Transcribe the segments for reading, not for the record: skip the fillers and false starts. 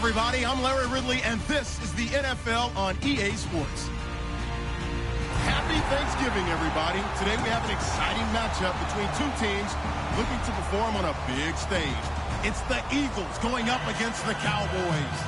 everybody. I'm Larry Ridley, and this is the NFL on EA Sports. Happy Thanksgiving, everybody. Today we have an exciting matchup between two teams looking to perform on a big stage. It's the Eagles going up against the Cowboys.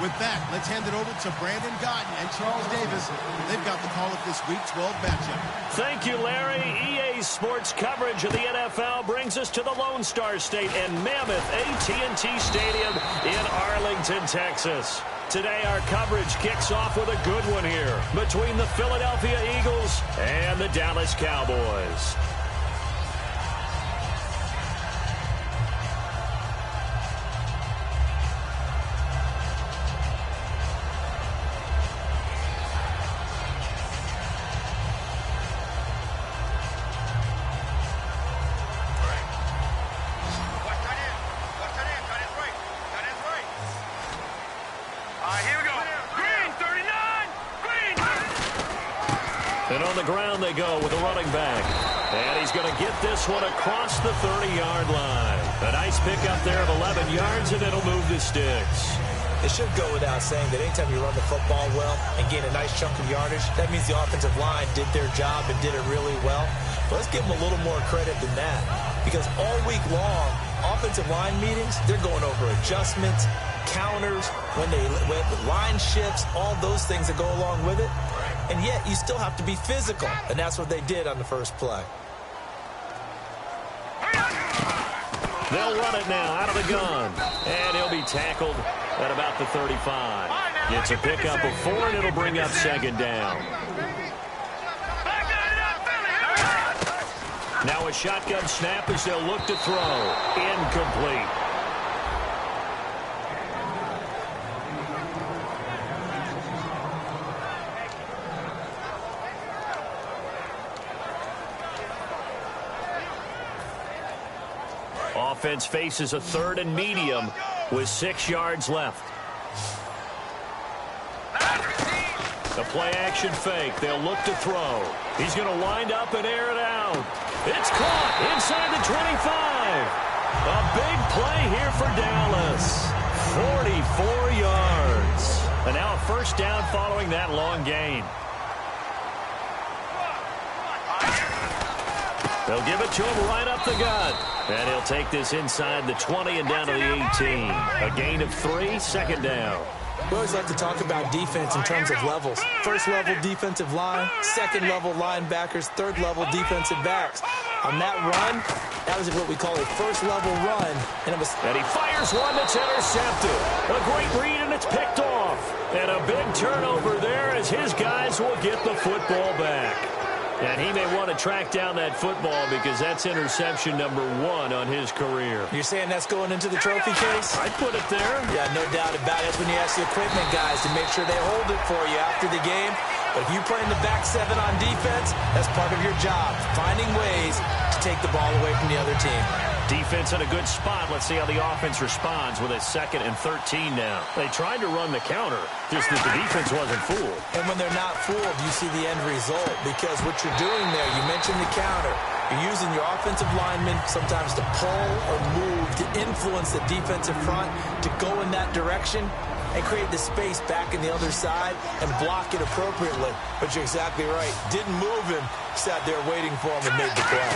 With that, let's hand it over to Brandon Gaudin and Charles Davis. They've got the call of this Week 12 matchup. Thank you, Larry. EA Sports coverage of the NFL brings us to the Lone Star State and Mammoth AT&T Stadium in Arlington, Texas. Today, our coverage kicks off with a good one here between the Philadelphia Eagles and the Dallas Cowboys. And on the ground they go with a running back. And he's going to get this one across the 30-yard line. A nice pickup there of 11 yards, and it'll move the sticks. It should go without saying that anytime you run the football well and gain a nice chunk of yardage, that means the offensive line did their job and did it really well. But let's give them a little more credit than that. Because all week long, offensive line meetings, they're going over adjustments, counters, when line shifts, all those things that go along with it. And yet, you still have to be physical. And that's what they did on the first play. They'll run it now out of the gun. And he'll be tackled at about the 35. It's a pickup of 4, and it'll bring up second down. Now a shotgun snap as they'll look to throw. Incomplete. Offense faces a 3rd and medium with 6 yards left. The play-action fake. They'll look to throw. He's going to wind up and air it out. It's caught inside the 25. A big play here for Dallas. 44 yards. And now a first down following that long gain. They'll give it to him right up the gut. And he'll take this inside the 20 and down to the 18. A gain of 3, second down. We always like to talk about defense in terms of levels. First level defensive line, second level linebackers, third level defensive backs. On that run, that was what we call a first level run. And he fires one that's intercepted. A great read, and it's picked off. And a big turnover there as his guys will get the football back. And he may want to track down that football because that's interception number 1 on his career. You're saying that's going into the trophy case? I'd put it there. Yeah, no doubt about it. That's when you ask the equipment guys to make sure they hold it for you after the game. But if you play in the back 7 on defense, that's part of your job, finding ways to take the ball away from the other team. Defense in a good spot. Let's see how the offense responds with a 2nd and 13 now. They tried to run the counter, just that the defense wasn't fooled. And when they're not fooled, you see the end result. Because what you're doing there, you mentioned the counter. You're using your offensive linemen sometimes to pull or move, to influence the defensive front, to go in that direction and create the space back in the other side and block it appropriately. But you're exactly right. Didn't move him, sat there waiting for him and made the play.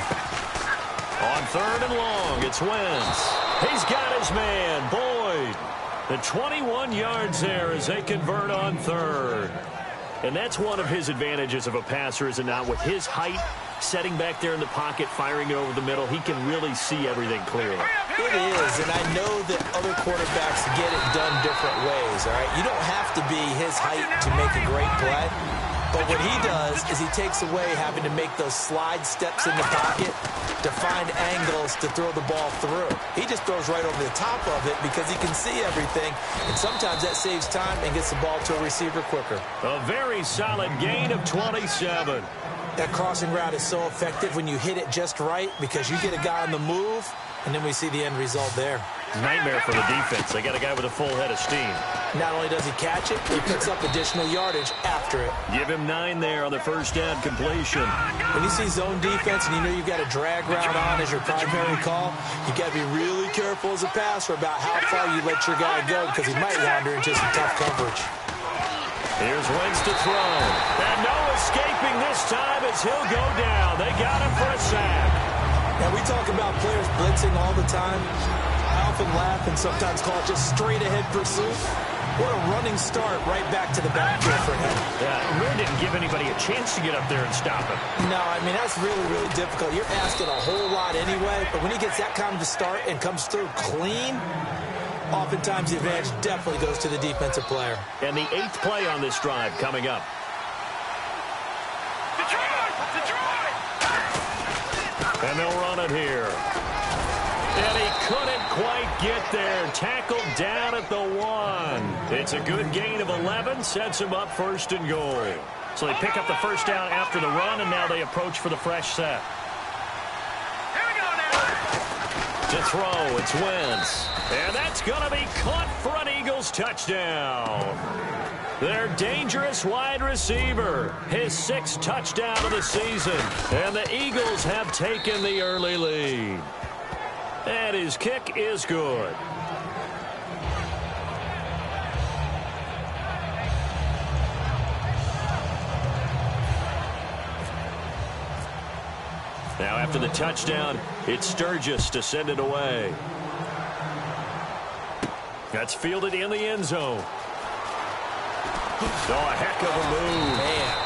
On 3rd and long, it's Wentz. He's got his man, Boyd. The 21 yards there as they convert on 3rd. And that's one of his advantages of a passer, is it not? With his height, setting back there in the pocket, firing it over the middle, he can really see everything clearly. It is, and I know that other quarterbacks get it done different ways, all right? You don't have to be his height to make a great play. But what he does is he takes away having to make those slide steps in the pocket to find angles to throw the ball through. He just throws right over the top of it because he can see everything, and sometimes that saves time and gets the ball to a receiver quicker. A very solid gain of 27. That crossing route is so effective when you hit it just right because you get a guy on the move, and then we see the end result there. Nightmare for the defense. They got a guy with a full head of steam. Not only does he catch it, he picks up additional yardage after it. Give him 9 there on the first down completion. When you see zone defense and you know you've got a drag route on as your primary call, you got to be really careful as a passer about how far you let your guy go because he might wander into some tough coverage. Here's Wentz to throw. And no escaping this time as he'll go down. They got him for a sack. Now, we talk about players blitzing all the time. I often laugh and sometimes call it just straight-ahead pursuit. What a running start right back to the backfield for him. Yeah, it really didn't give anybody a chance to get up there and stop him. No, I mean, that's really, really difficult. You're asking a whole lot anyway, but when he gets that kind of a start and comes through clean, oftentimes the advantage definitely goes to the defensive player. And the 8th play on this drive coming up. And they'll run it here. And he couldn't quite get there. Tackled down at the 1. It's a good gain of 11. Sets him up 1st and goal. So they pick up the first down after the run, and now they approach for the fresh set. Here we go now. To throw, it's Wentz. And that's going to be caught for an Eagles touchdown. Their dangerous wide receiver, his 6th touchdown of the season. And the Eagles have taken the early lead. And his kick is good. Now after the touchdown, it's Sturgis to send it away. That's fielded in the end zone. Oh, a heck of a move. Man.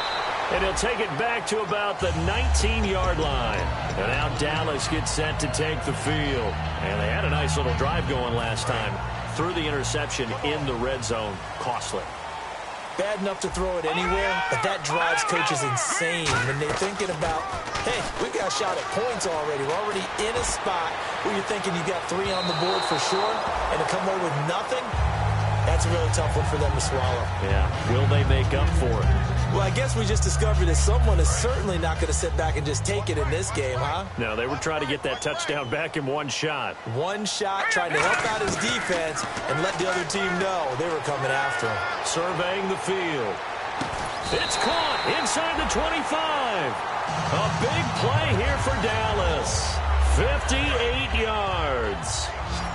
And he'll take it back to about the 19-yard line. And now Dallas gets set to take the field. And they had a nice little drive going last time. Threw the interception in the red zone. Costly. Bad enough to throw it anywhere, but that drives coaches insane when they're thinking about, hey, we've got a shot at points already. We're already in a spot where you're thinking you got 3 on the board for sure, and to come away with nothing, that's a really tough one for them to swallow. Yeah, will they make up for it? Well, I guess we just discovered that someone is certainly not going to sit back and just take it in this game, huh? No, they were trying to get that touchdown back in one shot. One shot, trying to help out his defense and let the other team know they were coming after him. Surveying the field. It's caught inside the 25. A big play here for Dallas. 58 yards.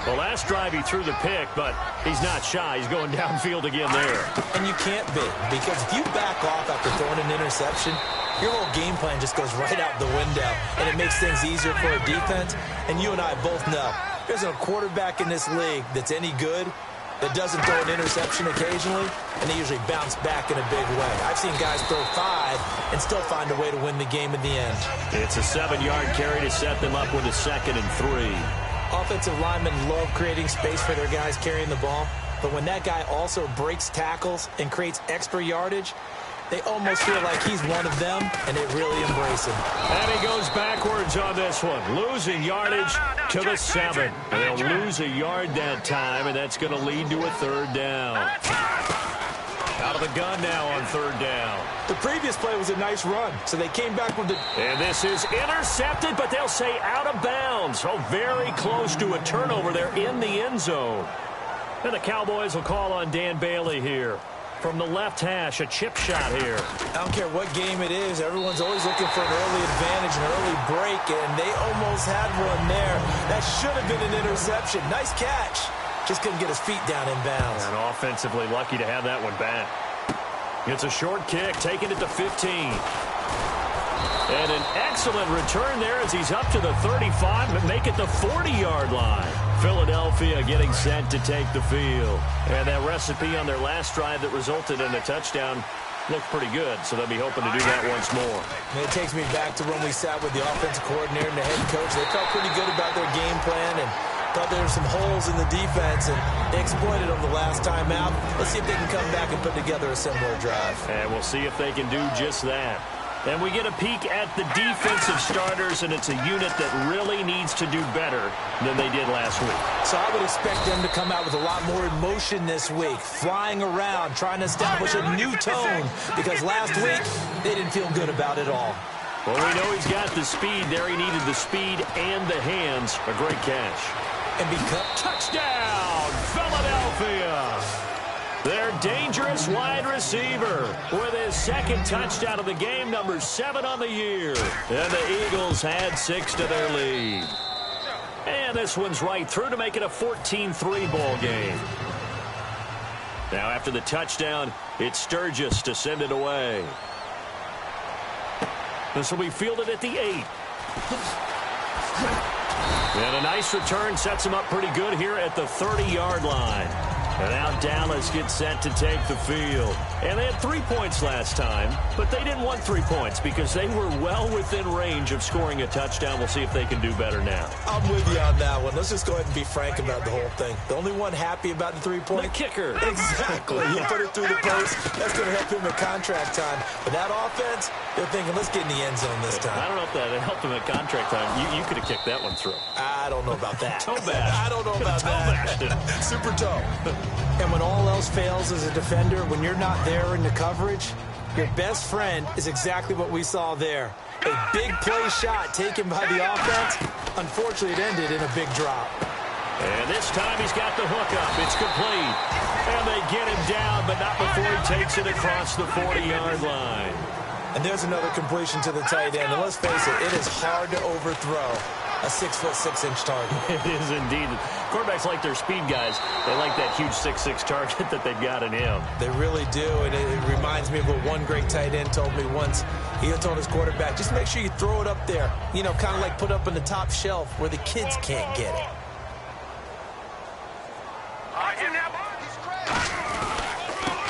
The last drive he threw the pick, but he's not shy. He's going downfield again there. And you can't be, because if you back off after throwing an interception, your whole game plan just goes right out the window, and it makes things easier for a defense. And you and I both know there's a quarterback in this league that's any good that doesn't throw an interception occasionally, and they usually bounce back in a big way. I've seen guys throw 5 and still find a way to win the game in the end. It's a 7-yard carry to set them up with a 2nd and 3. Offensive linemen love creating space for their guys carrying the ball, but when that guy also breaks tackles and creates extra yardage, they almost feel like he's one of them, and they really embrace him. And he goes backwards on this one, losing yardage to the 7. And they'll lose a yard that time, and that's going to lead to a 3rd down. Out of the gun now on 3rd down. The previous play was a nice run, so they came back with the... And this is intercepted, but they'll say out of bounds. So very close to a turnover there in the end zone. And the Cowboys will call on Dan Bailey here. From the left hash, a chip shot here. I don't care what game it is. Everyone's always looking for an early advantage, an early break, and they almost had one there. That should have been an interception. Nice catch. Just couldn't get his feet down in bounds. And offensively lucky to have that one back. It's a short kick, taking it to 15. And an excellent return there as he's up to the 35, but make it the 40-yard line. Philadelphia getting set to take the field. And that recipe on their last drive that resulted in a touchdown looked pretty good, so they'll be hoping to do that once more. And it takes me back to when we sat with the offensive coordinator and the head coach. They felt pretty good about their game plan and thought there were some holes in the defense, and they exploited them the last time out. Let's see if they can come back and put together a similar drive. And we'll see if they can do just that. And we get a peek at the defensive starters, and it's a unit that really needs to do better than they did last week. So I would expect them to come out with a lot more emotion this week, flying around, trying to establish a new tone, because last week they didn't feel good about it all. Well, we know he's got the speed there. He needed the speed and the hands. A great catch. and become... Touchdown, Philadelphia! Their dangerous wide receiver with his second touchdown of the game, number 7 on the year. And the Eagles had 6 to their lead. And this one's right through to make it a 14-3 ball game. Now after the touchdown, it's Sturgis to send it away. This will be fielded at the 8. And a nice return sets him up pretty good here at the 30-yard line. And now Dallas gets set to take the field. And they had 3 points last time, but they didn't want 3 points because they were well within range of scoring a touchdown. We'll see if they can do better now. I'm with you on that one. Let's just go ahead and be frank about the whole thing. The only one happy about the 3-point? The kicker. Exactly. He put it through the post. That's going to help him at contract time. But that offense, they're thinking, let's get in the end zone this time. I don't know if that helped him at contract time. You could have kicked that one through. I don't know about that. Toe bash. I don't know about that. Super toe. And when all else fails as a defender, when you're not there in the coverage, your best friend is exactly what we saw there. A big play shot taken by the offense. Unfortunately, it ended in a big drop. And this time he's got the hook up. It's complete. And they get him down, but not before he takes it across the 40-yard line. And there's another completion to the tight end. And let's face it is hard to overthrow a 6'6" target. It is indeed. Quarterbacks like their speed guys. They like that huge 6'6" target that they've got in him. They really do, and it reminds me of what one great tight end told me once. He told his quarterback, just make sure you throw it up there. You know, kind of like put up on the top shelf where the kids can't get it.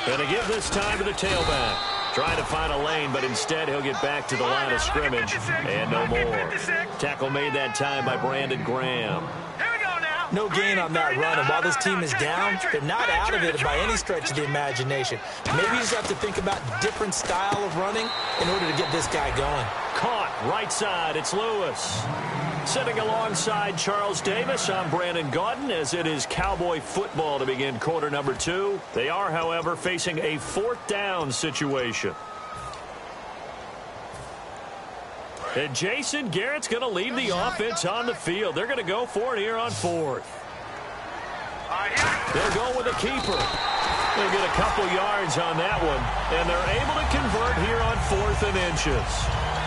And to give this time to the tailback. Trying to find a lane, but instead he'll get back to the line of scrimmage. And no more. Tackle made that time by Brandon Graham. No gain on that run, and while this team is down, they're not out of it by any stretch of the imagination. Maybe you just have to think about a different style of running in order to get this guy going. Caught, right side, it's Lewis. Sitting alongside Charles Davis, I'm Brandon Gaudin, as it is Cowboy football to begin quarter number 2. They are, however, facing a 4th down situation. And Jason Garrett's going to leave the offense on the field. They're going to go for it here on 4th. They'll go with a keeper. They'll get a couple yards on that one, and they're able to convert here on 4th and inches.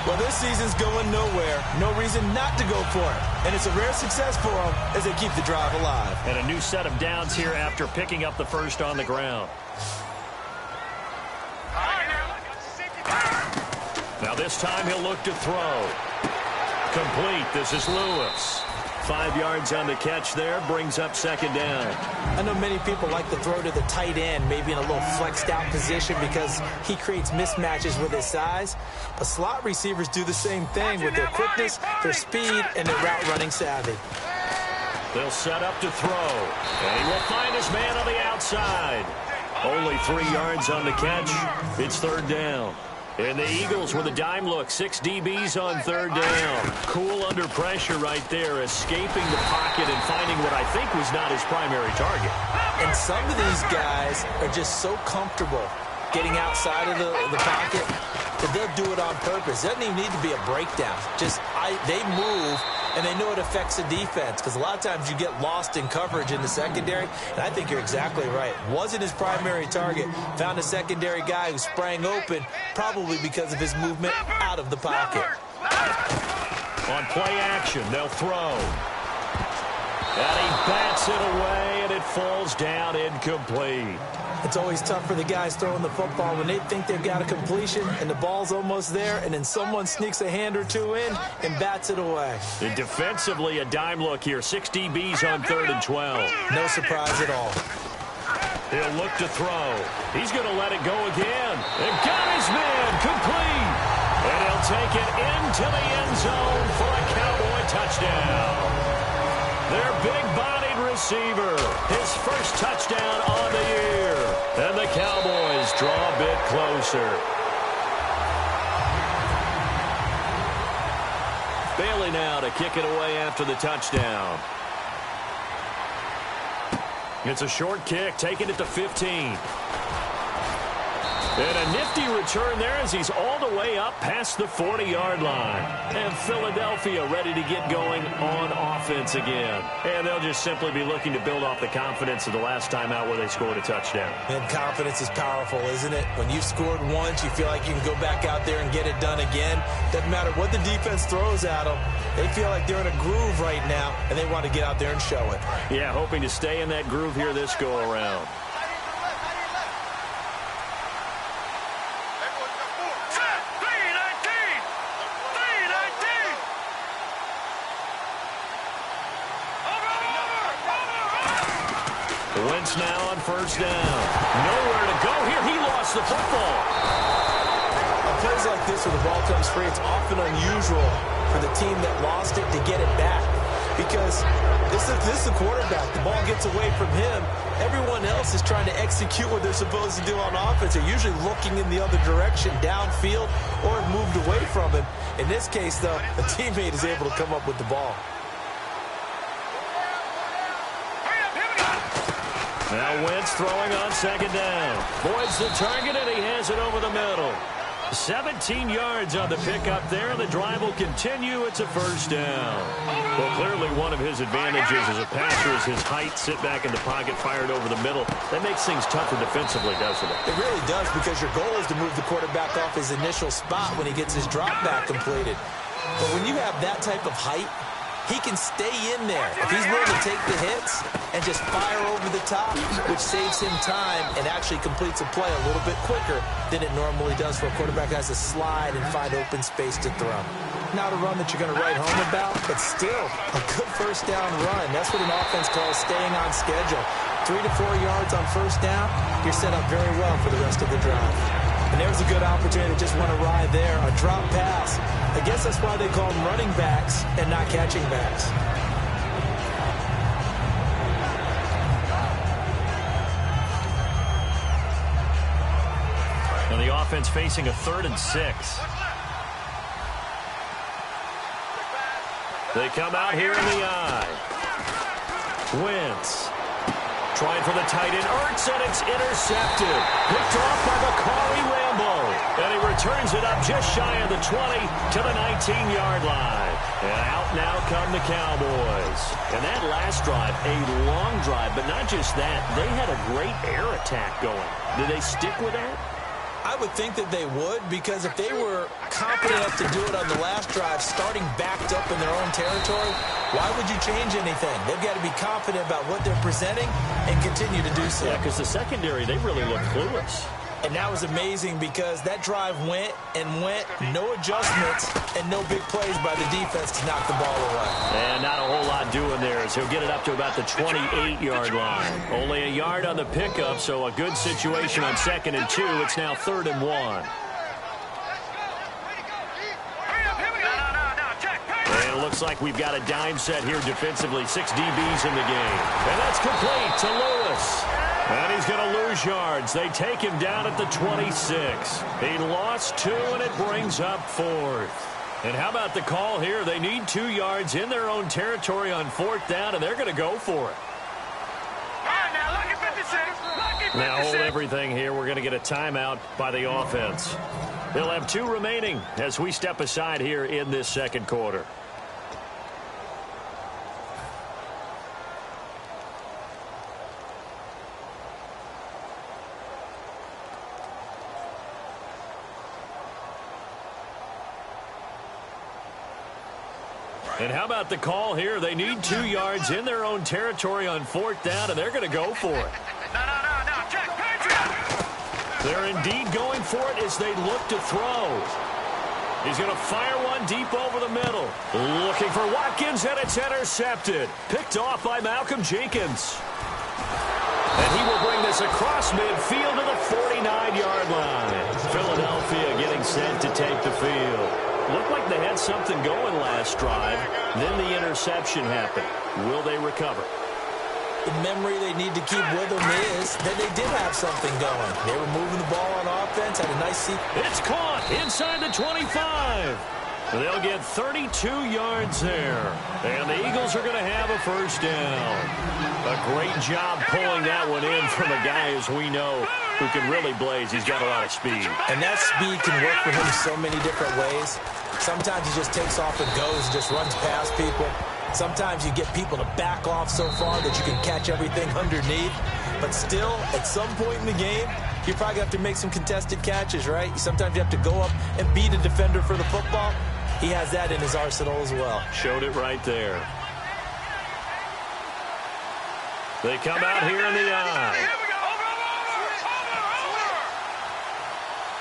Well, this season's going nowhere. No reason not to go for it. And it's a rare success for them as they keep the drive alive. And a new set of downs here after picking up the first on the ground. Now this time he'll look to throw. Complete. This is Lewis. 5 yards on the catch there. Brings up 2nd down. I know many people like to throw to the tight end, maybe in a little flexed out position because he creates mismatches with his size. But slot receivers do the same thing with their quickness, their speed, and their route running savvy. They'll set up to throw. And he will find his man on the outside. Only 3 yards on the catch. It's 3rd down. And the Eagles with a dime look. 6 DBs on 3rd down. Cool under pressure right there, escaping the pocket and finding what I think was not his primary target. And some of these guys are just so comfortable getting outside of the pocket that they'll do it on purpose. It doesn't even need to be a breakdown. They move, and they know it affects the defense because a lot of times you get lost in coverage in the secondary, and I think you're exactly right. Wasn't his primary target. Found a secondary guy who sprang open, probably because of his movement out of the pocket. On play action, they'll throw. And he bats it away, and it falls down incomplete. It's always tough for the guys throwing the football when they think they've got a completion and the ball's almost there, and then someone sneaks a hand or two in and bats it away. And defensively, a dime look here. 6 DBs on 3rd and 12. No surprise at all. He'll look to throw. He's going to let it go again. And got his man complete. And he'll take it into the end zone for a Cowboy touchdown. Their big-bodied receiver, his first touchdown on the year. And the Cowboys draw a bit closer. Bailey now to kick it away after the touchdown. It's a short kick, taking it to 15. And a nifty return there as he's all the way up past the 40-yard line. And Philadelphia ready to get going on offense again. And they'll just simply be looking to build off the confidence of the last time out where they scored a touchdown. And confidence is powerful, isn't it? When you've scored once, you feel like you can go back out there and get it done again. Doesn't matter what the defense throws at them. They feel like they're in a groove right now, and they want to get out there and show it. Yeah, hoping to stay in that groove here this go-around. Wentz now on first down. Nowhere to go here. He lost the football. On plays like this where the ball comes free, it's often unusual for the team that lost it to get it back. Because this is the quarterback. The ball gets away from him. Everyone else is trying to execute what they're supposed to do on offense. They're usually looking in the other direction, downfield, or moved away from him. In this case, though, a teammate is able to come up with the ball. Now Wentz throwing on second down. Boyd's the target, and he has it over the middle. 17 yards on the pickup there. The drive will continue. It's a first down. Well, clearly one of his advantages as a passer is his height. Sit back in the pocket, fired over the middle. That makes things tougher defensively, doesn't it? It really does, because your goal is to move the quarterback off his initial spot when he gets his drop back completed. But when you have that type of height, he can stay in there. If he's willing to take the hits and just fire over the top, which saves him time and actually completes a play a little bit quicker than it normally does for a quarterback who has to slide and find open space to throw. Not a run that you're going to write home about, but still a good first down run. That's what an offense calls staying on schedule. 3 to 4 yards on first down, you're set up very well for the rest of the drive. And there's a good opportunity to just want to ride there. A drop pass. I guess that's why they call them running backs and not catching backs. And the offense facing a 3rd and 6. They come out here in the eye. Wentz. Trying for the tight end, Ertz, and it's intercepted. Picked off by Bakari Rambo. And he returns it up just shy of the 20 to the 19-yard line. And out now come the Cowboys. And that last drive, a long drive, but not just that. They had a great air attack going. Did they stick with that? I would think that they would, because if they were confident enough to do it on the last drive, starting backed up in their own territory, why would you change anything? They've got to be confident about what they're presenting and continue to do so. Yeah, because the secondary, they really looked clueless. And that was amazing, because that drive went and went, no adjustments, and no big plays by the defense to knock the ball away. And not a whole lot doing there, as he'll get it up to about the 28-yard line. Only a yard on the pickup, so a good situation on 2nd and 2. It's now 3rd and 1. And it looks like we've got a dime set here defensively. 6 DBs in the game. And that's complete to Lewis. And he's going to lose yards. They take him down at the 26. He lost 2, and it brings up 4th. And how about the call here? They need 2 yards in their own territory on 4th down, and they're going to go for it. Now look at 56. Now hold everything here. We're going to get a timeout by the offense. They'll have 2 remaining as we step aside here in this second quarter. And how about the call here? They need 2 yards in their own territory on 4th down, and they're going to go for it. No, check, Patriot! They're indeed going for it as they look to throw. He's going to fire one deep over the middle. Looking for Watkins, and it's intercepted. Picked off by Malcolm Jenkins. And he will bring this across midfield to the 49-yard line. Philadelphia getting set to take the field. Looked like they had something going last drive. Then the interception happened. Will they recover? The memory they need to keep with them is that they did have something going. They were moving the ball on offense, had a nice seat. It's caught inside the 25. They'll get 32 yards there. And the Eagles are going to have a first down. A great job pulling that one in from a guy, as we know, who can really blaze. He's got a lot of speed. And that speed can work for him so many different ways. Sometimes he just takes off and goes and just runs past people. Sometimes you get people to back off so far that you can catch everything underneath. But still, at some point in the game, you probably have to make some contested catches, right? Sometimes you have to go up and beat a defender for the football. He has that in his arsenal as well. Showed it right there. They come out here in the eye. Here we go. Over.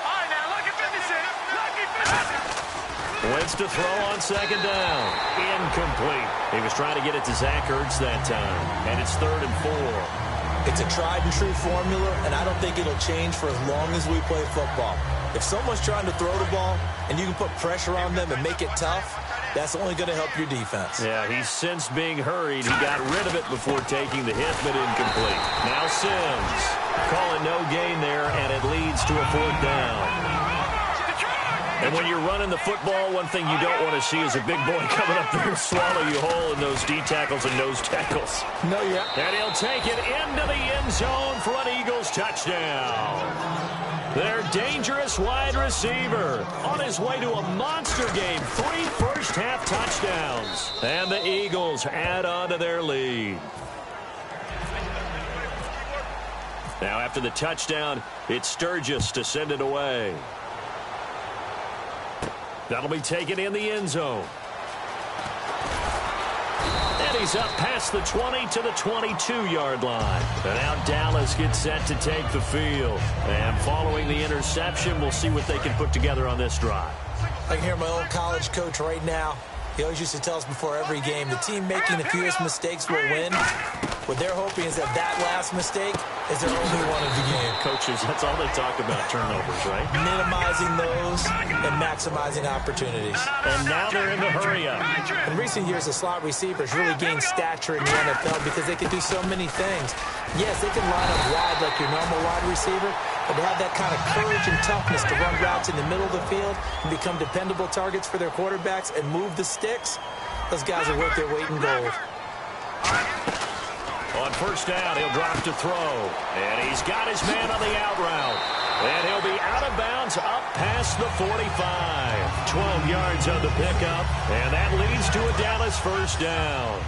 All right, now, lucky 56. Lucky 56. Wentz to throw on second down. Incomplete. He was trying to get it to Zach Ertz that time. And it's 3rd and 4. It's a tried-and-true formula, and I don't think it'll change for as long as we play football. If someone's trying to throw the ball and you can put pressure on them and make it tough, that's only going to help your defense. Yeah, he's since being hurried. He got rid of it before taking the hit, but incomplete. Now Sims calling no gain there, and it leads to a 4th down. And when you're running the football, one thing you don't want to see is a big boy coming up there and swallow you whole in those D tackles and nose tackles. No, yeah. And he'll take it into the end zone for an Eagles touchdown. Their dangerous wide receiver on his way to a monster game. 3 first-half touchdowns. And the Eagles add on to their lead. Now after the touchdown, it's Sturgis to send it away. That'll be taken in the end zone. And he's up past the 20 to the 22-yard line. And now Dallas gets set to take the field. And following the interception, we'll see what they can put together on this drive. I can hear my old college coach right now. He always used to tell us before every game, the team making the fewest mistakes will win. What they're hoping is that last mistake is their only one of the game. Coaches, that's all they talk about, turnovers, right? Minimizing those and maximizing opportunities. And now they're in the hurry-up. In recent years, the slot receivers really gained stature in the NFL because they can do so many things. Yes, they can line up wide like your normal wide receiver, but to have that kind of courage and toughness to run routes in the middle of the field and become dependable targets for their quarterbacks and move the sticks, those guys are worth their weight in gold. On first down, he'll drop to throw. And he's got his man on the out route. And he'll be out of bounds up past the 45. 12 yards on the pickup. And that leads to a Dallas first down.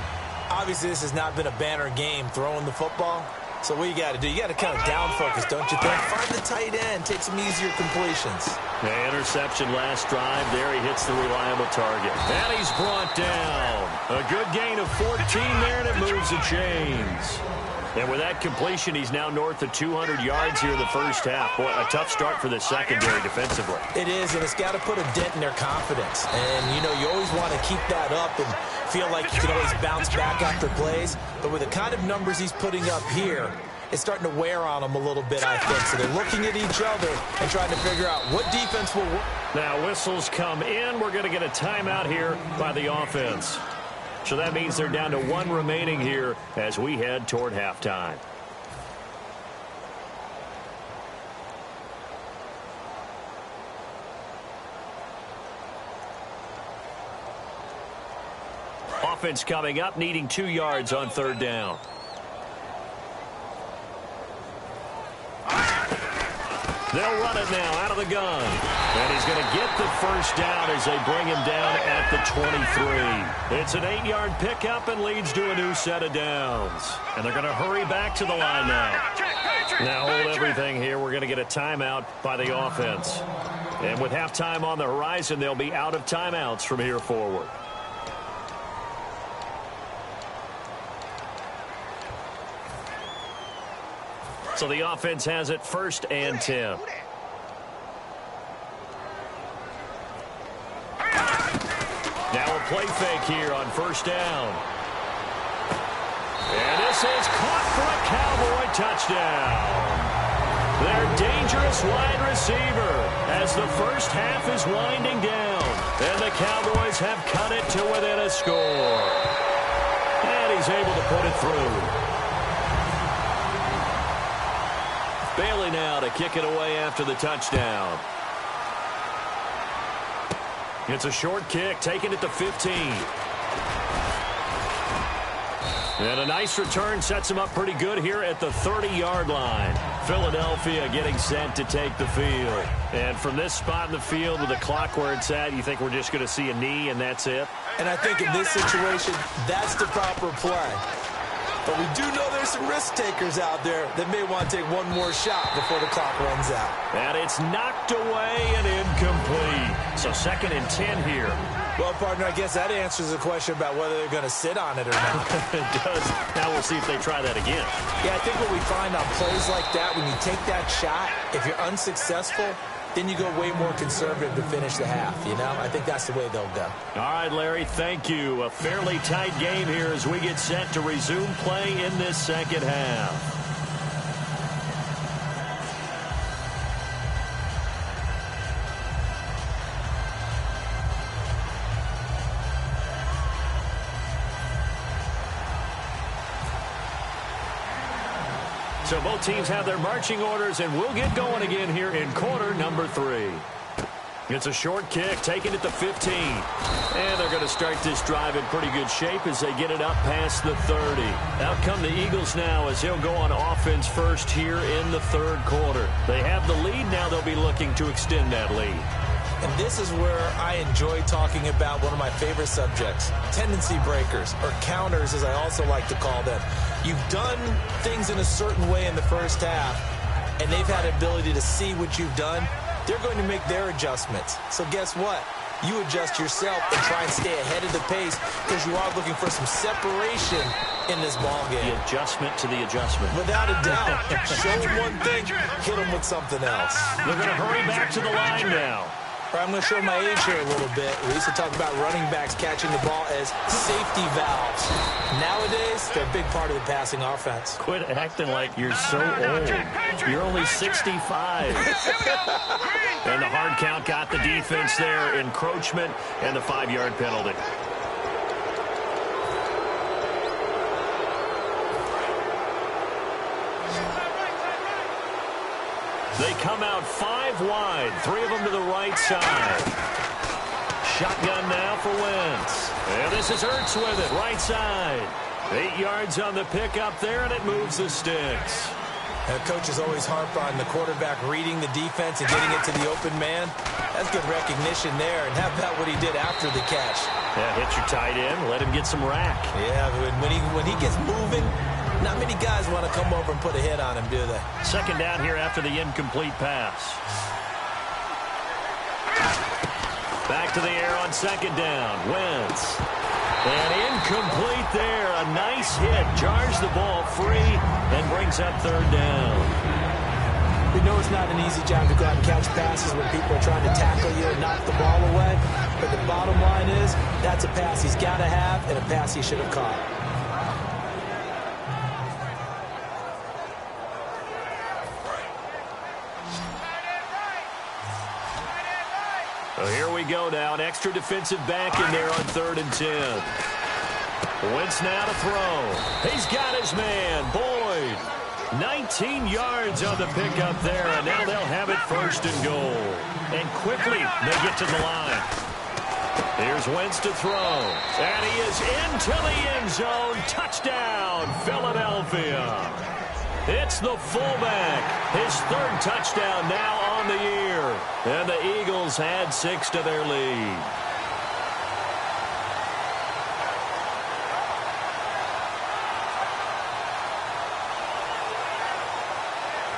Obviously, this has not been a banner game throwing the football. So what you got to do, you got to kind of down focus, don't you think? Find the tight end, take some easier completions. The interception last drive. There he hits the reliable target. And he's brought down. A good gain of 14 there, and it moves the chains. And with that completion, he's now north of 200 yards here in the first half. Boy, a tough start for the secondary defensively. It is, and it's got to put a dent in their confidence. And, you know, you always want to keep that up and feel like you can always bounce back after plays. But with the kind of numbers he's putting up here, it's starting to wear on them a little bit, I think. So they're looking at each other and trying to figure out what defense will work. Now whistles come in. We're going to get a timeout here by the offense. So that means they're down to 1 remaining here as we head toward halftime. Offense coming up, needing 2 yards on third down. They'll run it now out of the gun. And he's going to get the first down as they bring him down at the 23. It's an 8-yard pickup and leads to a new set of downs. And they're going to hurry back to the line now. Now hold everything here. We're going to get a timeout by the offense. And with halftime on the horizon, they'll be out of timeouts from here forward. So the offense has it 1st and 10. Now a play fake here on first down. And this is caught for a Cowboy touchdown. Their dangerous wide receiver as the first half is winding down. And the Cowboys have cut it to within a score. And he's able to put it through. Bailey now to kick it away after the touchdown. It's a short kick, taking it to 15. And a nice return sets him up pretty good here at the 30-yard line. Philadelphia getting set to take the field. And from this spot in the field with the clock where it's at, you think we're just going to see a knee and that's it? And I think in this situation, that's the proper play. But we do know there's some risk takers out there that may want to take one more shot before the clock runs out. And it's knocked away and incomplete. So 2nd and 10 here. Well, partner, I guess that answers the question about whether they're going to sit on it or not. It does. Now we'll see if they try that again. Yeah, I think what we find on plays like that, when you take that shot, if you're unsuccessful, then you go way more conservative to finish the half, you know? I think that's the way they'll go. All right, Larry, thank you. A fairly tight game here as we get set to resume play in this second half. So both teams have their marching orders, and we'll get going again here in quarter number 3. It's a short kick, taking it to 15. And they're going to start this drive in pretty good shape as they get it up past the 30. Out come the Eagles now as they'll go on offense first here in the 3rd quarter. They have the lead. Now they'll be looking to extend that lead. And this is where I enjoy talking about one of my favorite subjects, tendency breakers, or counters as I also like to call them. You've done things in a certain way in the first half, and they've had the ability to see what you've done. They're going to make their adjustments. So guess what? You adjust yourself and try and stay ahead of the pace because you are looking for some separation in this ball game. The adjustment to the adjustment. Without a doubt. Show them one thing, hit them with something else. They're going to hurry back to the line now. I'm going to show my age here a little bit. We used to talk about running backs catching the ball as safety valves. Nowadays, they're a big part of the passing offense. Quit acting like you're so old. You're only 65. And the hard count got the defense there. Encroachment and the 5-yard penalty. They come out 5 wide, 3 of them to the right side. Shotgun now for Wentz. And this is Ertz with it, right side. 8 yards on the pickup there, and it moves the sticks. And coaches always harp on the quarterback reading the defense and getting it to the open man. That's good recognition there. And how about what he did after the catch? Yeah, hit your tight end, let him get some rack. Yeah, when he gets moving, not many guys want to come over and put a hit on him, do they? 2nd down here after the incomplete pass. Back to the air on 2nd down. Wentz. And incomplete there. A nice hit. Jars the ball free and brings up 3rd down. We know it's not an easy job to go out and catch passes when people are trying to tackle you and knock the ball away. But the bottom line is that's a pass he's got to have and a pass he should have caught. So here we go now. An extra defensive back in there on 3rd and 10. Wentz now to throw. He's got his man, Boyd. 19 yards on the pickup there, and now they'll have it 1st and goal. And quickly they get to the line. Here's Wentz to throw. And he is into the end zone. Touchdown, Philadelphia. It's the fullback. His 3rd touchdown now on the year. And the Eagles add 6 to their lead.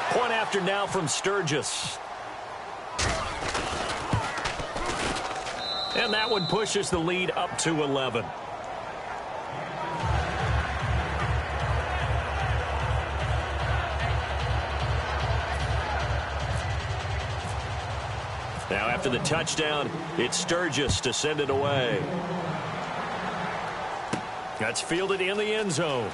Point after now from Sturgis. And that one pushes the lead up to 11. Now after the touchdown, it's Sturgis to send it away. That's fielded in the end zone.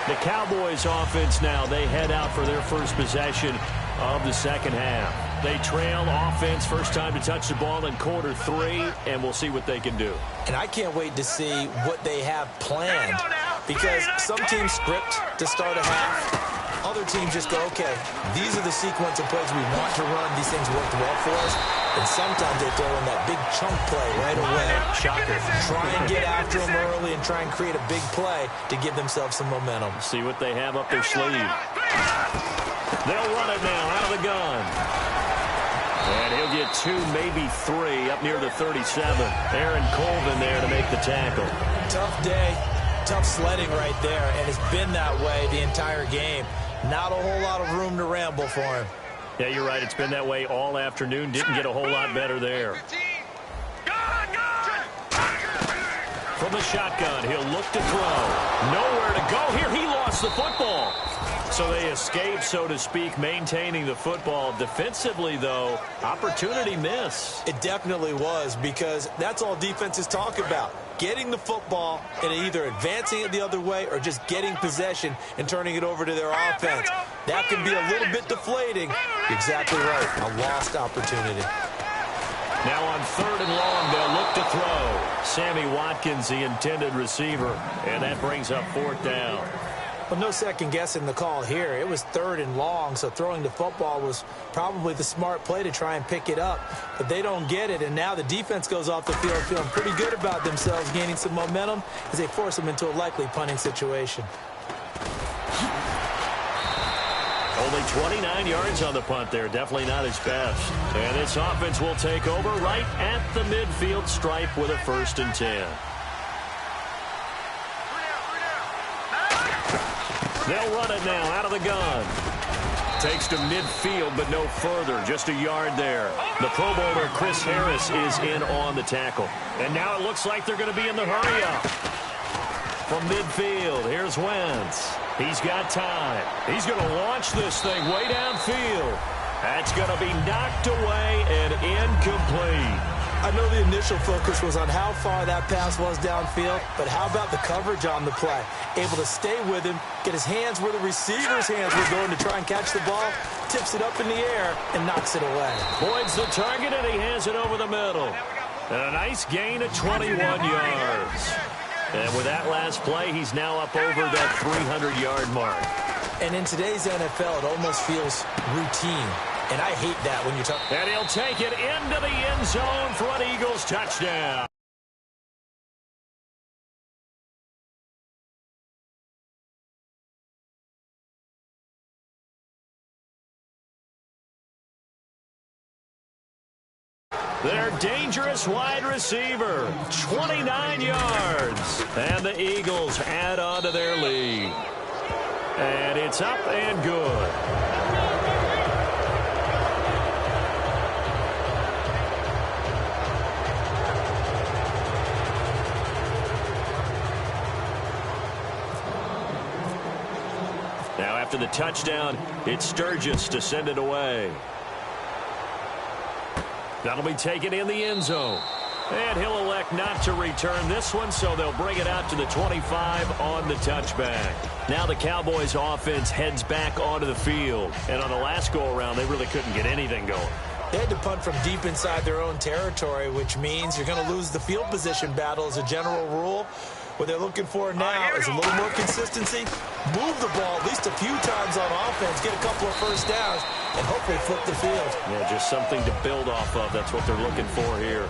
The Cowboys offense now, they head out for their first possession of the second half. They trail offense, first time to touch the ball in quarter 3, and we'll see what they can do. And I can't wait to see what they have planned, because some teams script to start a half. other teams just go, okay, these are the sequence of plays we want to run. These things worked well for us. And sometimes they throw in that big chunk play right away. Shocker. Try and get after them early and try and create a big play to give themselves some momentum. See what they have up their sleeve. They'll run it now out of the gun. And he'll get 2, maybe 3 up near the 37. Aaron Colvin there to make the tackle. Tough day, tough sledding right there, and it's been that way the entire game. Not a whole lot of room to ramble for him. Yeah, you're right. It's been that way all afternoon. Didn't get a whole lot better there. From the shotgun, he'll look to throw. Nowhere to go here. He lost the football. So they escape, so to speak, maintaining the football. Defensively, though, opportunity miss. It definitely was, because that's all defenses talk about. Getting the football and either advancing it the other way or just getting possession and turning it over to their offense. That can be a little bit deflating. You're exactly right. A lost opportunity. Now on 3rd and long, they'll look to throw. Sammy Watkins, the intended receiver, and that brings up 4th down. Well, no second guessing the call here. It was 3rd and long, so throwing the football was probably the smart play to try and pick it up. But they don't get it, and now the defense goes off the field feeling pretty good about themselves, gaining some momentum as they force them into a likely punting situation. Only 29 yards on the punt there. Definitely not his best. And this offense will take over right at the midfield stripe with a 1st and 10. They'll run it now out of the gun. Takes to midfield, but no further. Just a yard there. The Pro Bowler, Chris Harris, is in on the tackle. And now it looks like they're going to be in the hurry-up. From midfield, here's Wentz. He's got time. He's going to launch this thing way downfield. That's going to be knocked away and incomplete. I know the initial focus was on how far that pass was downfield, but how about the coverage on the play? Able to stay with him, get his hands where the receiver's hands were going to try and catch the ball, tips it up in the air, and knocks it away. Boyd's the target, and he hands it over the middle. And a nice gain of 21 yards. And with that last play, he's now up over that 300-yard mark. And in today's NFL, it almost feels routine. And I hate that when you talk. And he'll take it into the end zone for an Eagles touchdown. Their dangerous wide receiver, 29 yards. And the Eagles add on to their lead. And it's up and good. Now after the touchdown, it's Sturgis to send it away. That'll be taken in the end zone. And he'll elect not to return this one, so they'll bring it out to the 25 on the touchback. Now the Cowboys offense heads back onto the field. And on the last go-around, they really couldn't get anything going. They had to punt from deep inside their own territory, which means you're going to lose the field position battle as a general rule. What they're looking for now is a little more consistency, move the ball at least a few times on offense, get a couple of first downs, and hopefully flip the field. Yeah, just something to build off of. That's what they're looking for here.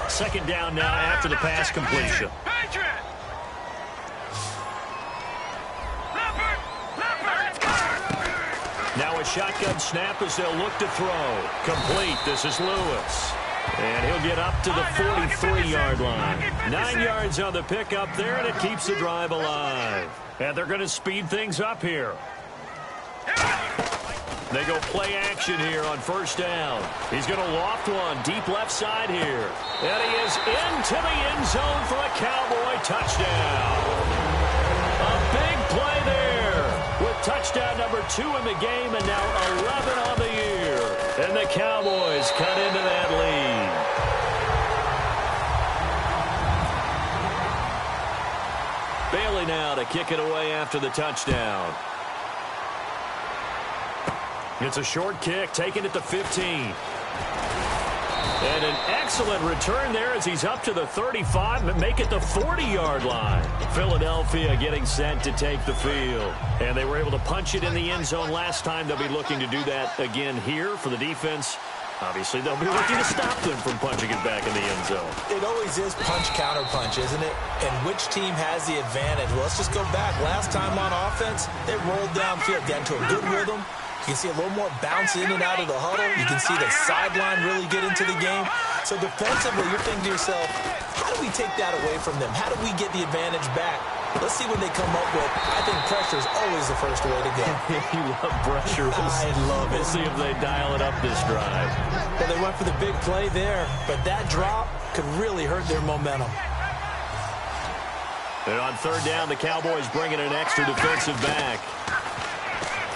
Second down now after the pass completion. Now a shotgun snap as they'll look to throw. Complete. This is Lewis. And he'll get up to the 43-yard line. 9 yards on the pickup there, and it keeps the drive alive. And they're going to speed things up here. They go play action here on first down. He's going to loft one deep left side here. And he is into the end zone for a Cowboy touchdown. A big play there with touchdown number 2 in the game and now 11 on the year. And the Cowboys cut into that lead. Bailey now to kick it away after the touchdown. It's a short kick, taking it to 15. And an excellent return there as he's up to the 35 and make it the 40-yard line. Philadelphia getting set to take the field. And they were able to punch it in the end zone last time. They'll be looking to do that again here for the defense. Obviously, they'll be looking to stop them from punching it back in the end zone. It always is punch-counter-punch, isn't it? And which team has the advantage? Well, let's just go back. Last time on offense, they rolled downfield, got into a good rhythm. You can see a little more bounce in and out of the huddle. You can see the sideline really get into the game. So defensively, you're thinking to yourself, how do we take that away from them? How do we get the advantage back? Let's see what they come up with. I think pressure is always the first way to go. You love pressure. I love it. We'll see if they dial it up this drive. Well, they went for the big play there, but that drop could really hurt their momentum. And on third down, the Cowboys bringing an extra defensive back.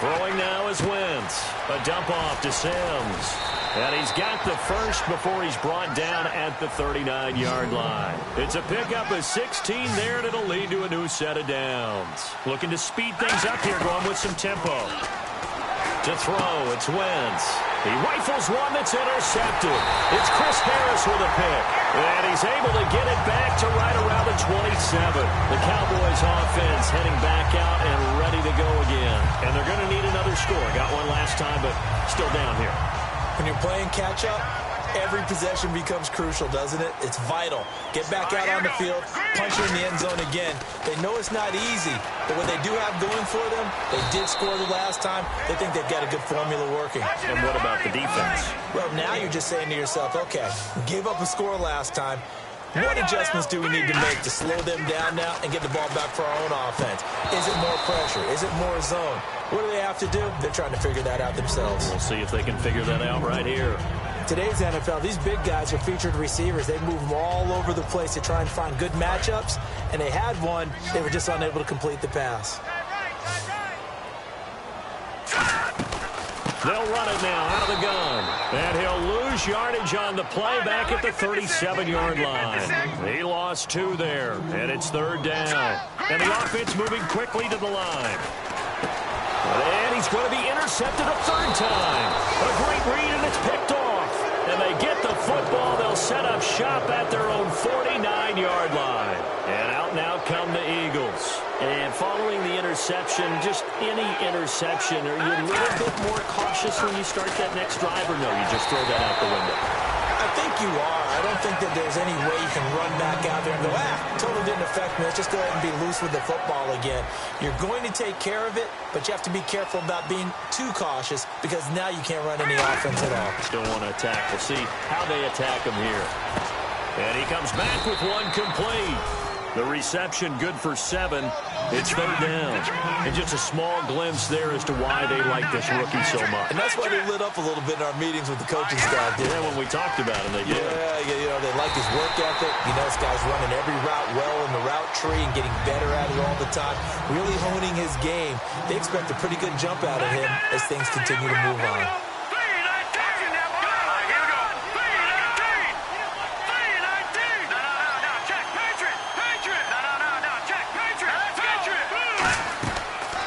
Throwing now is Wentz. A dump off to Sims. And he's got the first before he's brought down at the 39-yard line. It's a pickup of 16 there, and it'll lead to a new set of downs. Looking to speed things up here, going with some tempo. To throw, it's Wentz. He rifles one that's intercepted. It's Chris Harris with a pick. And he's able to get it back to right around the 27. The Cowboys offense heading back out and ready to go again. And they're going to need another score. Got one last time, but still down here. When you're playing catch-up, every possession becomes crucial, doesn't it? It's vital. Get back out on the field, punch it in the end zone again. They know it's not easy, but what they do have going for them, they did score the last time. They think they've got a good formula working. And what about the defense? Well, now you're just saying to yourself, okay, we gave up a score last time. What adjustments do we need to make to slow them down now and get the ball back for our own offense? Is it more pressure? Is it more zone? What do they have to do? They're trying to figure that out themselves. We'll see if they can figure that out right here. Today's NFL, these big guys are featured receivers. They move them all over the place to try and find good matchups, and they had one. They were just unable to complete the pass. They'll run it now out of the gun. And he'll lose yardage on the play back at the 37-yard line. He lost 2 there, and it's third down. And the offense moving quickly to the line. And he's going to be intercepted a third time. A great read, and it's picked off. And they get the football. They'll set up shop at their own 49-yard line. And out now come the Eagles. And following the interception, just any interception, are you a little bit more cautious when you start that next drive, or no, you just throw that out the window? I think you are. I don't think that there's any way you can run back out there and go, totally didn't affect me. Let's just go ahead and be loose with the football again. You're going to take care of it, but you have to be careful about being too cautious because now you can't run any offense at all. Still want to attack. We'll see how they attack him here. And he comes back with one complete. The reception good for 7. It's third down. And just a small glimpse there as to why they like this rookie so much. And that's why they lit up a little bit in our meetings with the coaching staff. Yeah, when we talked about him, they did. Yeah, you know, they like his work ethic. You know, this guy's running every route well in the route tree and getting better at it all the time. Really honing his game. They expect a pretty good jump out of him as things continue to move on.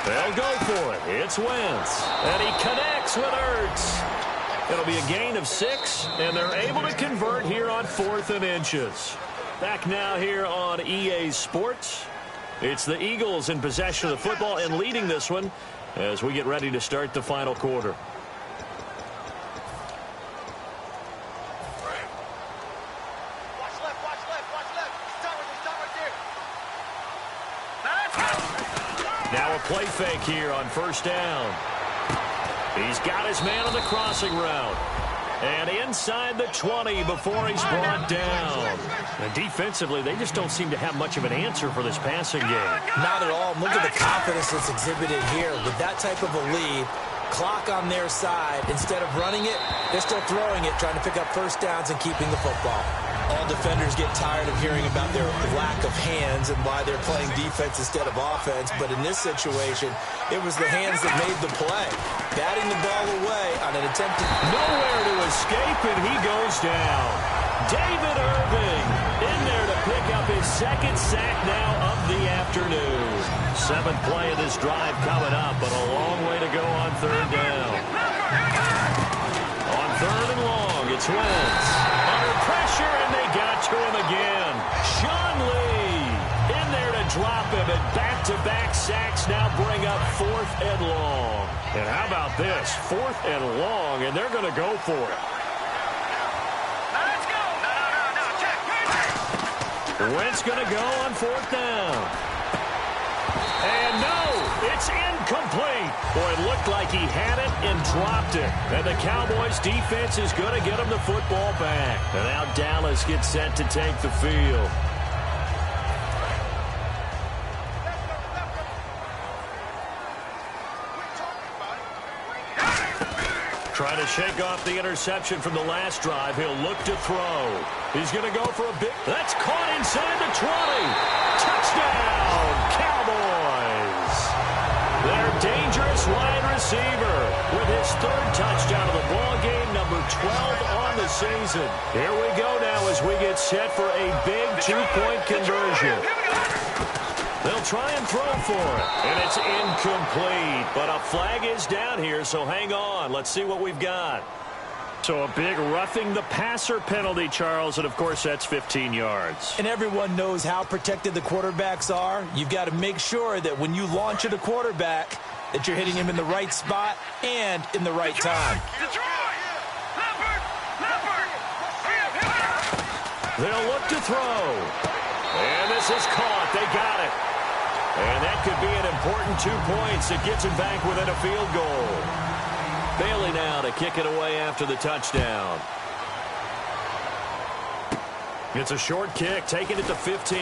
They'll go for it. It's Wentz. And he connects with Ertz. It'll be a gain of 6, and they're able to convert here on 4th and inches. Back now here on EA Sports. It's the Eagles in possession of the football and leading this one as we get ready to start the final quarter. Now a play fake here on first down. He's got his man on the crossing route. And inside the 20 before he's brought down. And defensively, they just don't seem to have much of an answer for this passing game. Not at all. Look at the confidence that's exhibited here. With that type of a lead, clock on their side, instead of running it, they're still throwing it, trying to pick up first downs and keeping the football. All defenders get tired of hearing about their lack of hands and why they're playing defense instead of offense. But in this situation, it was the hands that made the play. Batting the ball away on an attempt to... Nowhere to escape, and he goes down. David Irving in there to pick up his 2nd sack now of the afternoon. 7th play of this drive coming up, but a long way to go on third down. On 3rd and long, it's Wentz. Back-to-back sacks now bring up 4th and long. And how about this? 4th and long, and they're going to go for it. Let's go. No. Check. Wentz going to go on 4th down. And no, it's incomplete. Boy, it looked like he had it and dropped it. And the Cowboys defense is going to get him the football back. And now Dallas gets set to take the field. Trying to shake off the interception from the last drive. He'll look to throw. He's going to go for a big... That's caught inside the 20. Touchdown, Cowboys. Their dangerous wide receiver with his 3rd touchdown of the ball game, number 12 on the season. Here we go now as we get set for a big 2-point conversion. They'll try and throw for it, and it's incomplete. But a flag is down here, so hang on. Let's see what we've got. So a big roughing the passer penalty, Charles, and of course that's 15 yards. And everyone knows how protected the quarterbacks are. You've got to make sure that when you launch at a quarterback that you're hitting him in the right spot and in the right time. They'll look to throw. And this is caught. They got it. And that could be an important 2 points. It gets him back within a field goal. Bailey now to kick it away after the touchdown. It's a short kick, taking it to 15.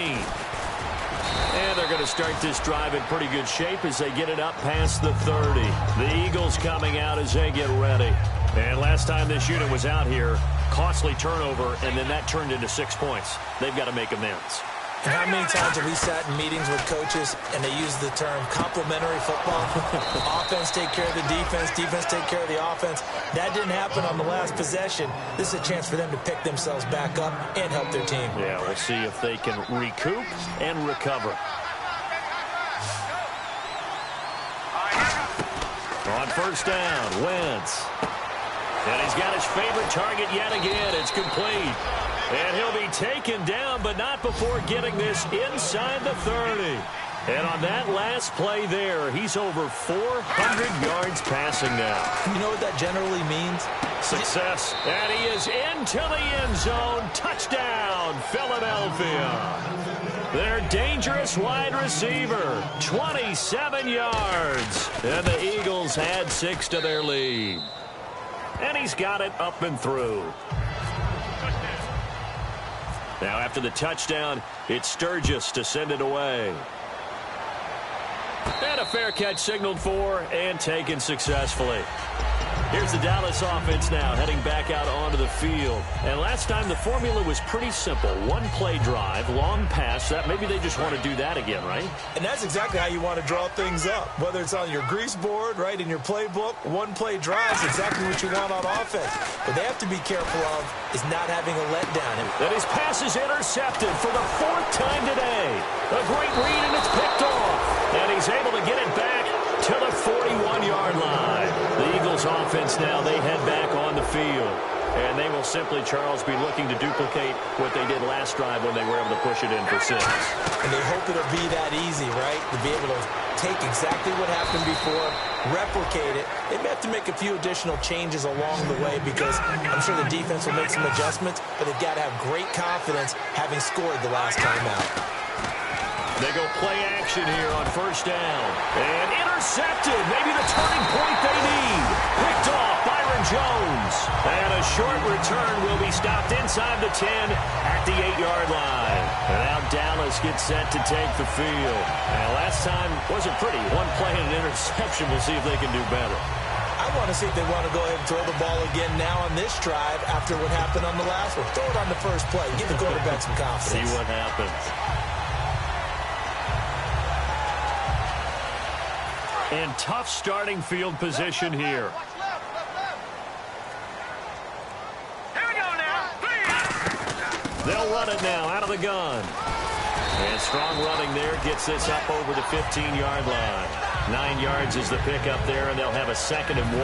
And they're going to start this drive in pretty good shape as they get it up past the 30. The Eagles coming out as they get ready. And last time this unit was out here, costly turnover, and then that turned into 6 points. They've got to make amends. And how many times have we sat in meetings with coaches and they use the term complementary football? Offense take care of the defense, defense take care of the offense. That didn't happen on the last possession. This is a chance for them to pick themselves back up and help their team. Yeah, we'll see if they can recoup and recover. On 1st down, Wentz. And he's got his favorite target yet again. It's complete. And he'll be taken down, but not before getting this inside the 30. And on that last play there, he's over 400 yards passing now. You know what that generally means? Success. And he is into the end zone. Touchdown, Philadelphia. Their dangerous wide receiver, 27 yards. And the Eagles add 6 to their lead. And he's got it up and through. Now after the touchdown, it's Sturgis to send it away. And a fair catch signaled for and taken successfully. Here's the Dallas offense now heading back out onto the field. And last time the formula was pretty simple. 1-play drive, long pass. That maybe they just want to do that again, right? And that's exactly how you want to draw things up. Whether it's on your grease board, right, in your playbook, 1-play drive is exactly what you want on offense. What they have to be careful of is not having a letdown. And his pass is intercepted for the 4th time today. A great read, and it's picked off. And he's able to get it back to the 41-yard line. The Eagles offense now, they head back on the field. And they will simply, Charles, be looking to duplicate what they did last drive when they were able to push it in for 6. And they hope it'll be that easy, right? To be able to take exactly what happened before, replicate it. They may have to make a few additional changes along the way because I'm sure the defense will make some adjustments, but they've got to have great confidence having scored the last time out. They go play action here on 1st down. And intercepted. Maybe the turning point they need. Picked off Byron Jones. And a short return will be stopped inside the 10 at the 8-yard line. And now Dallas gets set to take the field. And last time wasn't pretty. 1 play and an interception. We'll see if they can do better. I want to see if they want to go ahead and throw the ball again now on this drive after what happened on the last one. Throw it on the first play. Give the quarterback some confidence. See what happens. And tough starting field position here. Here we go now. Please. They'll run it now out of the gun. And strong running there gets this up over the 15-yard line. 9 yards is the pickup there, and they'll have a 2nd and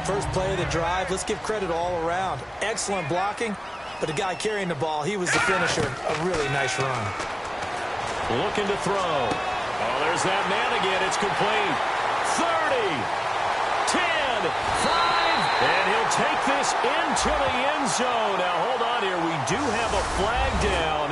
1. First play of the drive, let's give credit all around. Excellent blocking, but the guy carrying the ball, he was the finisher. A really nice run. Looking to throw. Oh, there's that man again. It's complete. 30, 10, 5, and he'll take this into the end zone. Now, hold on here. We do have a flag down,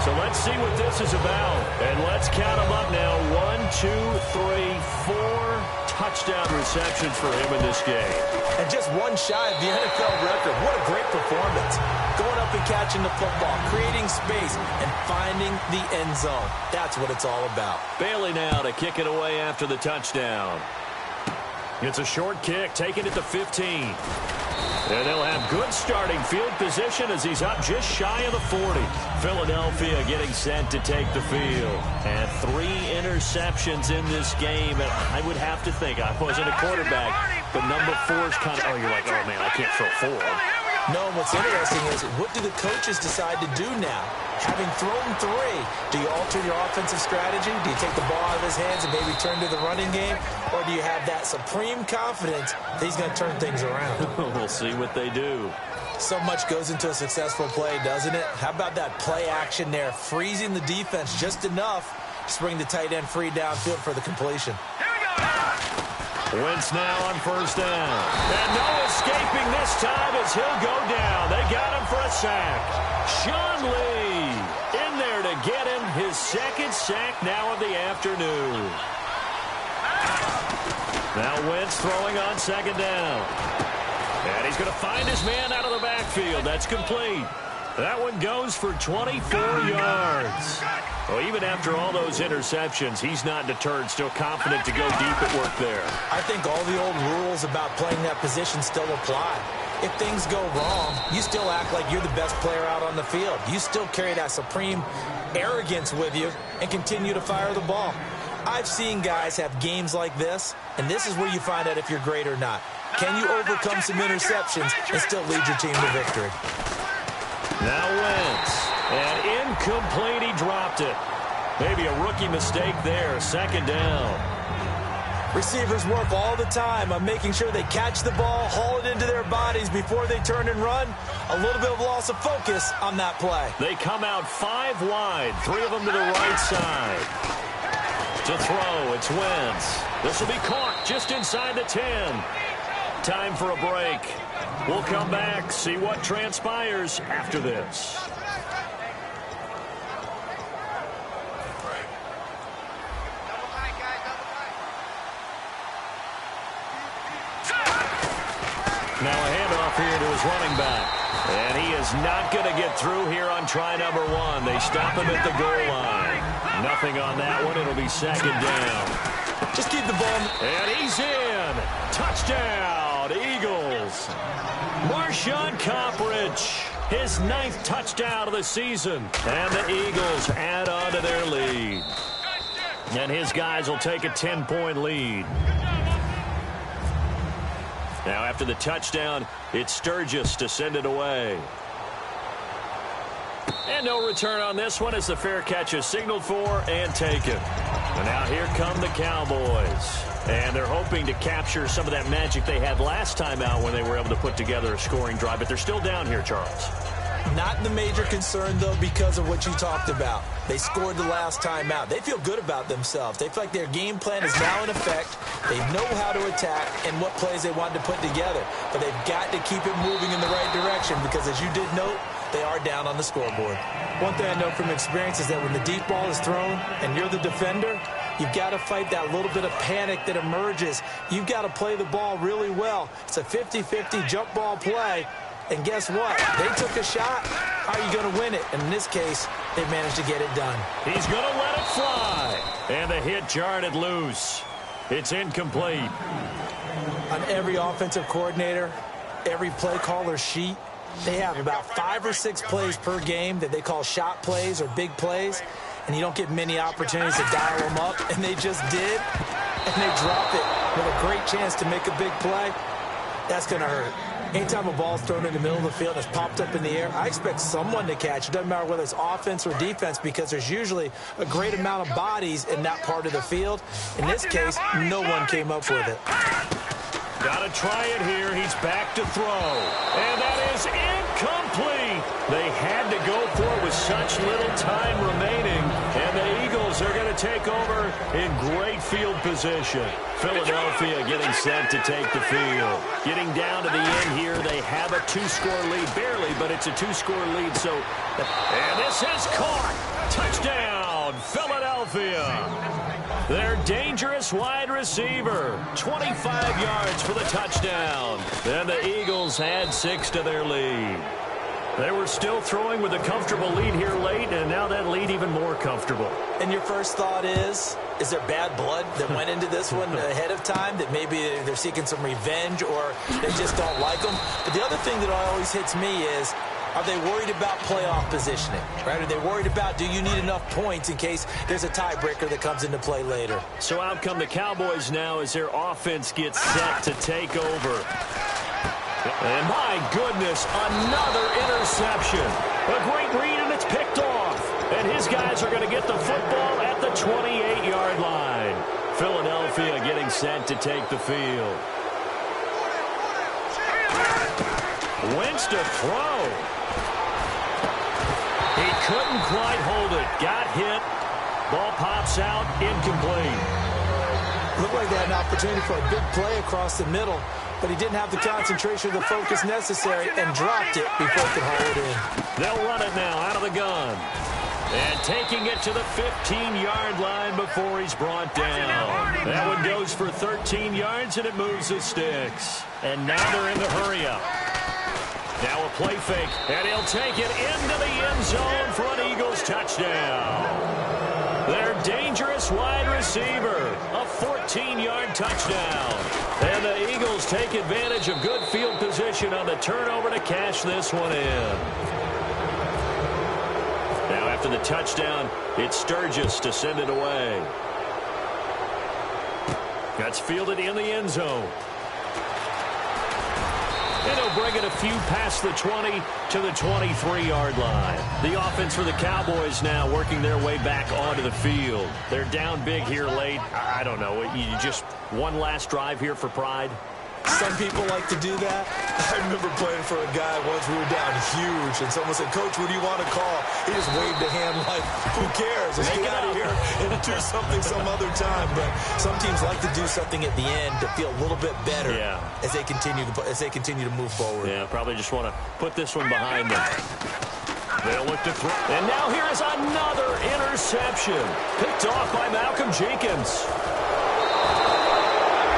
so let's see what this is about. And let's count them up now. 1, 2, 3, 4 touchdown receptions for him in this game. And just one shy of the NFL record. What a great performance. Going up and catching the football, creating space, and finding the end zone. That's what it's all about. Bailey now to kick it away after the touchdown. It's a short kick, taking it to 15. And they'll have good starting field position as he's up just shy of the 40. Philadelphia getting set to take the field. And 3 interceptions in this game. And I would have to think, I wasn't a quarterback, but number 4 is kind of, oh, you're like, oh, man, I can't throw 4. No, and what's interesting is, what do the coaches decide to do now? Having thrown 3, do you alter your offensive strategy? Do you take the ball out of his hands and maybe turn to the running game? Or do you have that supreme confidence that he's going to turn things around? We'll see what they do. So much goes into a successful play, doesn't it? How about that play action there, freezing the defense just enough to bring the tight end free downfield for the completion. Wentz now on first down. And no escaping this time as he'll go down. They got him for a sack. Sean Lee in there to get him his second sack now of the afternoon. Now Wentz throwing on second down. And he's going to find his man out of the backfield. That's complete. That one goes for 24 yards. Well, even after all those interceptions, he's not deterred, still confident to go deep at work there. I think all the old rules about playing that position still apply. If things go wrong, you still act like you're the best player out on the field. You still carry that supreme arrogance with you and continue to fire the ball. I've seen guys have games like this, and this is where you find out if you're great or not. Can you overcome some interceptions and still lead your team to victory? Now Wentz, and incomplete, he dropped it. Maybe a rookie mistake there, second down. Receivers work all the time on making sure they catch the ball, haul it into their bodies before they turn and run. A little bit of loss of focus on that play. They come out 5 wide, 3 of them to the right side. To throw, it's Wentz. This will be caught just inside the 10. Time for a break. We'll come back, see what transpires after this. Now a handoff here to his running back. And he is not going to get through here on try number 1. They stop him at the goal line. Nothing on that one. It'll be second down. Just keep the ball. And he's in. Touchdown, Eagles. Marshawn Coppridge, his 9th touchdown of the season. And the Eagles add on to their lead. And his guys will take a 10-point lead. Now after the touchdown, it's Sturgis to send it away. And no return on this one as the fair catch is signaled for and taken. And now here come the Cowboys. And they're hoping to capture some of that magic they had last time out when they were able to put together a scoring drive. But they're still down here, Charles. Not the major concern, though, because of what you talked about. They scored the last time out. They feel good about themselves. They feel like their game plan is now in effect. They know how to attack and what plays they want to put together. But they've got to keep it moving in the right direction because, as you did note, they are down on the scoreboard. One thing I know from experience is that when the deep ball is thrown and you're the defender, you've got to fight that little bit of panic that emerges. You've got to play the ball really well. It's a 50-50 jump ball play. And guess what? They took a shot. How are you going to win it? And in this case, they managed to get it done. He's going to let it fly. And the hit jarred it loose. It's incomplete. On every offensive coordinator, every play caller sheet, they have about 5 or 6 plays per game that they call shot plays or big plays. And you don't get many opportunities to dial them up. And they just did. And they dropped it with a great chance to make a big play. That's going to hurt. Anytime a ball's thrown in the middle of the field and it's popped up in the air, I expect someone to catch. It doesn't matter whether it's offense or defense because there's usually a great amount of bodies in that part of the field. In this case, no one came up with it. Got to try it here. He's back to throw. And that is incomplete. They had to go for it with such little time remaining. And the Eagles are going to take over in great field position. Philadelphia getting set to take the field. Getting down to the end here. They have a 2-score lead. Barely, but it's a 2-score lead. And this is caught. Touchdown, Philadelphia. Their dangerous wide receiver, 25 yards for the touchdown. And the Eagles add 6 to their lead. They were still throwing with a comfortable lead here late, and now that lead even more comfortable. And your first thought is there bad blood that went into this one ahead of time, that maybe they're seeking some revenge or they just don't like them? But the other thing that always hits me is, are they worried about playoff positioning? Right? Are they worried about, do you need enough points in case there's a tiebreaker that comes into play later? So out come the Cowboys now as their offense gets set to take over. And my goodness, another interception. A great read, and it's picked off. And his guys are going to get the football at the 28-yard line. Philadelphia getting set to take the field. Wentz to throw. He couldn't quite hold it. Got hit. Ball pops out. Incomplete. Looked like they had an opportunity for a big play across the middle, but he didn't have the concentration or the focus necessary and dropped it before he could haul it in. They'll run it now out of the gun. And taking it to the 15-yard line before he's brought down. That one goes for 13 yards, and it moves the sticks. And now they're in the hurry-up. Now a play fake, and he'll take it into the end zone for an Eagles touchdown. Their dangerous wide receiver, a 14-yard touchdown. And the Eagles take advantage of good field position on the turnover to cash this one in. Now after the touchdown, it's Sturgis to send it away. That's fielded in the end zone. And he'll bring it a few past the 20 to the 23-yard line. The offense for the Cowboys now working their way back onto the field. They're down big here late. I don't know. You just one last drive here for pride? Some people like to do that. I remember playing for a guy once. We were down huge, and someone said, "Coach, what do you want to call?" He just waved a hand like, "Who cares? Let's get out of here and do something some other time." But some teams like to do something at the end to feel a little bit better as they continue to move forward. Yeah, probably just want to put this one behind them. They'll look to throw. And now here is another interception. Picked off by Malcolm Jenkins.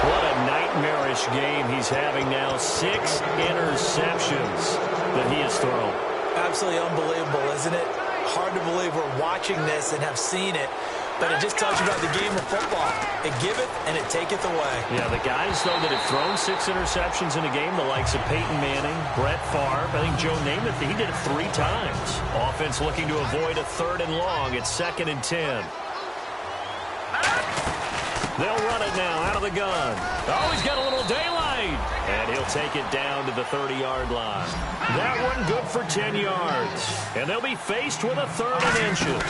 What a nightmarish game he's having now. 6 interceptions that he has thrown. Absolutely unbelievable, isn't it? Hard to believe we're watching this and have seen it, but it just tells you about the game of football. It giveth and it taketh away. Yeah, the guys, though, that have thrown 6 interceptions in a game, the likes of Peyton Manning, Brett Favre, I think Joe Namath, he did it 3 times. Offense looking to avoid a 3rd and long. It's 2nd and 10. They'll run it now out of the gun. Oh, he's got a little daylight. And he'll take it down to the 30-yard line. That one good for 10 yards. And they'll be faced with a 3rd and inches.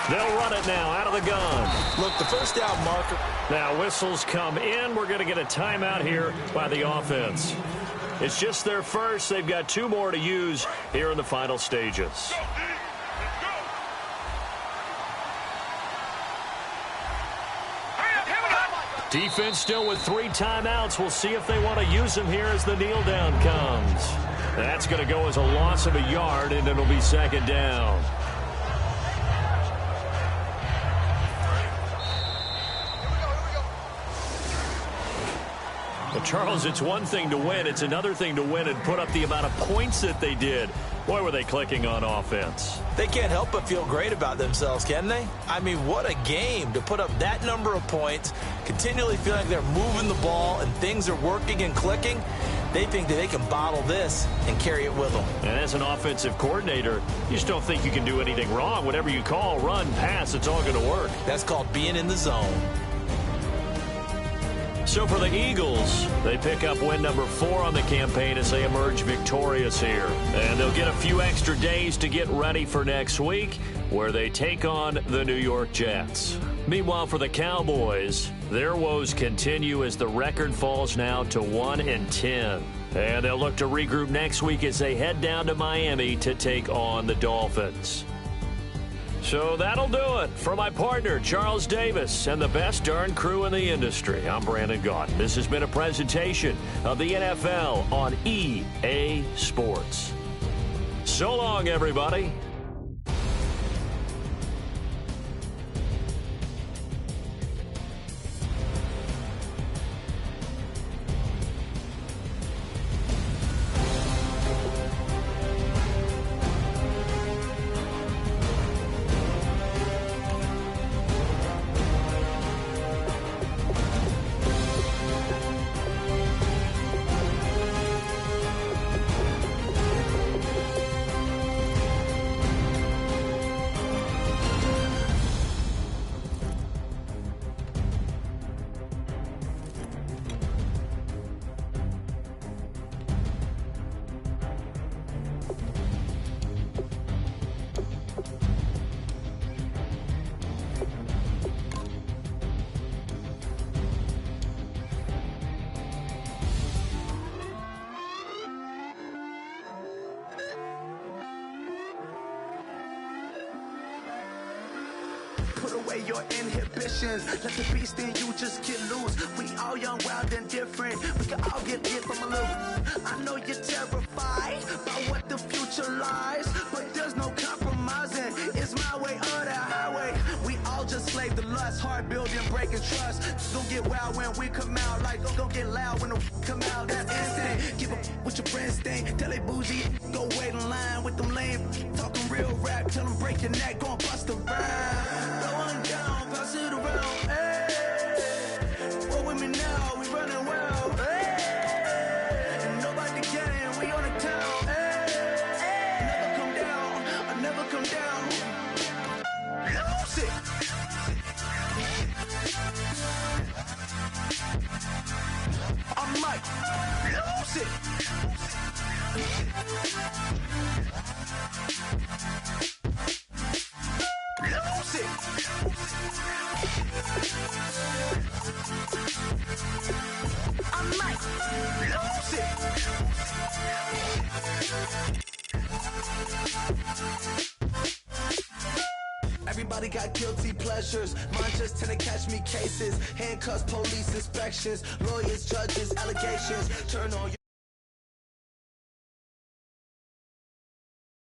They'll run it now out of the gun. Look, the first down marker. Now whistles come in. We're going to get a timeout here by the offense. It's just their first. They've got 2 more to use here in the final stages. Defense still with 3 timeouts. We'll see if they want to use them here as the kneel down comes. That's going to go as a loss of a yard, and it'll be 2nd down. Well, Charles, it's one thing to win. It's another thing to win and put up the amount of points that they did. Boy, were they clicking on offense. They can't help but feel great about themselves, can they? I mean, what a game to put up that number of points, continually feeling like they're moving the ball and things are working and clicking. They think that they can bottle this and carry it with them. And as an offensive coordinator, you just don't think you can do anything wrong. Whatever you call, run, pass, it's all going to work. That's called being in the zone. So for the Eagles, they pick up win number 4 on the campaign as they emerge victorious here. And they'll get a few extra days to get ready for next week, where they take on the New York Jets. Meanwhile, for the Cowboys, their woes continue as the record falls now to 1-10. And they'll look to regroup next week as they head down to Miami to take on the Dolphins. So that'll do it. For my partner, Charles Davis, and the best darn crew in the industry, I'm Brandon Gaudin. This has been a presentation of the NFL on EA Sports. So long, everybody. Put away your inhibitions. Let the beast in you just get loose. We all young, wild, and different. We can all get hit from a little. I know you're terrified by what the future lies, but there's no compromising. It's my way or the highway. We all just slave the lust, hard building, breaking trust. Don't get wild when we come out. Like don't get loud when the come out. That's instant. Give up what your friends think. Tell they bougie, go wait in line with them lame. Talking real rap, tell them break your neck, go and bust a rhyme. Going down, pass it around, hey. Roll with me now, we running well, hey. And nobody can, we on the town, hey. Never come down, I never come down. Lose it. I might lose it. Lose it. I might lose it. Everybody got guilty pleasures. Mine just tend to catch me cases. Handcuffs, police inspections, lawyers, judges, allegations. Turn on your